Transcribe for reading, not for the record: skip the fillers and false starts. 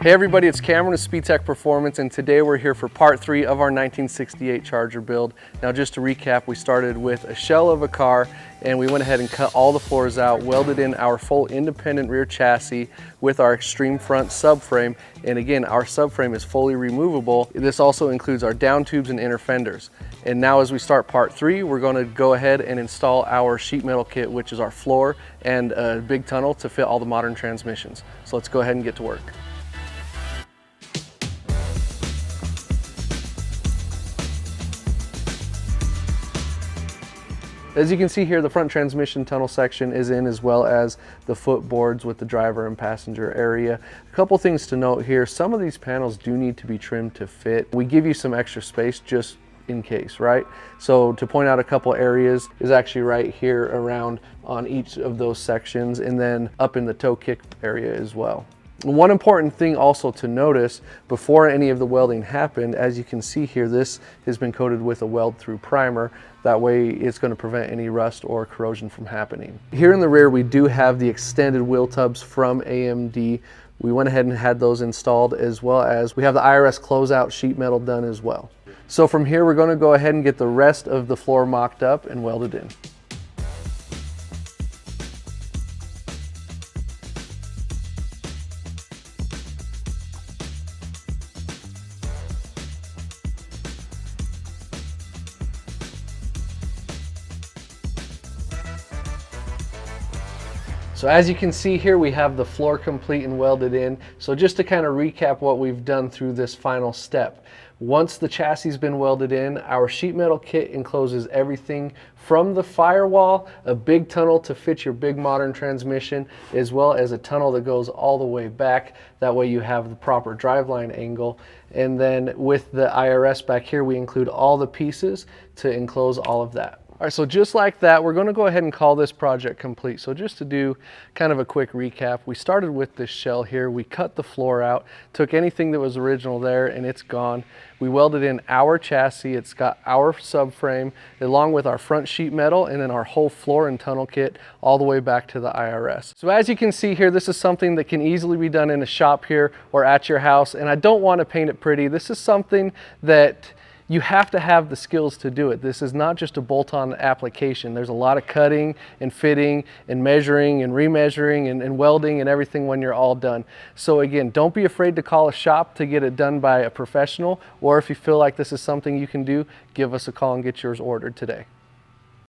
Hey everybody, it's Cameron with Speedtech Performance, and today we're here for part 3 of our 1968 Charger build. Now just to recap, we started with a shell of a car and we went ahead and cut all the floors out, welded in our full independent rear chassis with our extreme front subframe, and again, our subframe is fully removable. This also includes our down tubes and inner fenders. And now as we start part 3, we're going to go ahead and install our sheet metal kit, which is our floor and a big tunnel to fit all the modern transmissions. So let's go ahead and get to work. As you can see here, the front transmission tunnel section is in, as well as the footboards with the driver and passenger area. A couple things to note here: some of these panels do need to be trimmed to fit. We give you some extra space just in case, right? So to point out a couple areas is actually right here around on each of those sections, and then up in the toe kick area as well. One important thing also to notice before any of the welding happened, as you can see here, this has been coated with a weld-through primer. That way it's going to prevent any rust or corrosion from happening. Here in the rear we do have the extended wheel tubs from AMD. We went ahead and had those installed, as well as we have the IRS closeout sheet metal done as well. So from here we're going to go ahead and get the rest of the floor mocked up and welded in. So as you can see here, we have the floor complete and welded in. So just to kind of recap what we've done through this final step. Once the chassis has been welded in, our sheet metal kit encloses everything from the firewall, a big tunnel to fit your big modern transmission, as well as a tunnel that goes all the way back. That way you have the proper driveline angle. And then with the IRS back here, we include all the pieces to enclose all of that. All right, so just like that, we're going to go ahead and call this project complete. So just to do kind of a quick recap, we started with this shell here. We cut the floor out, took anything that was original there, and it's gone. We welded in our chassis. It's got our subframe along with our front sheet metal, and then our whole floor and tunnel kit all the way back to the IRS. So as you can see here, this is something that can easily be done in a shop here or at your house. And I don't want to paint it pretty. This is something that you have to have the skills to do it. This is not just a bolt-on application. There's a lot of cutting and fitting and measuring and remeasuring and welding and everything when you're all done. So again, don't be afraid to call a shop to get it done by a professional, or if you feel like this is something you can do, give us a call and get yours ordered today.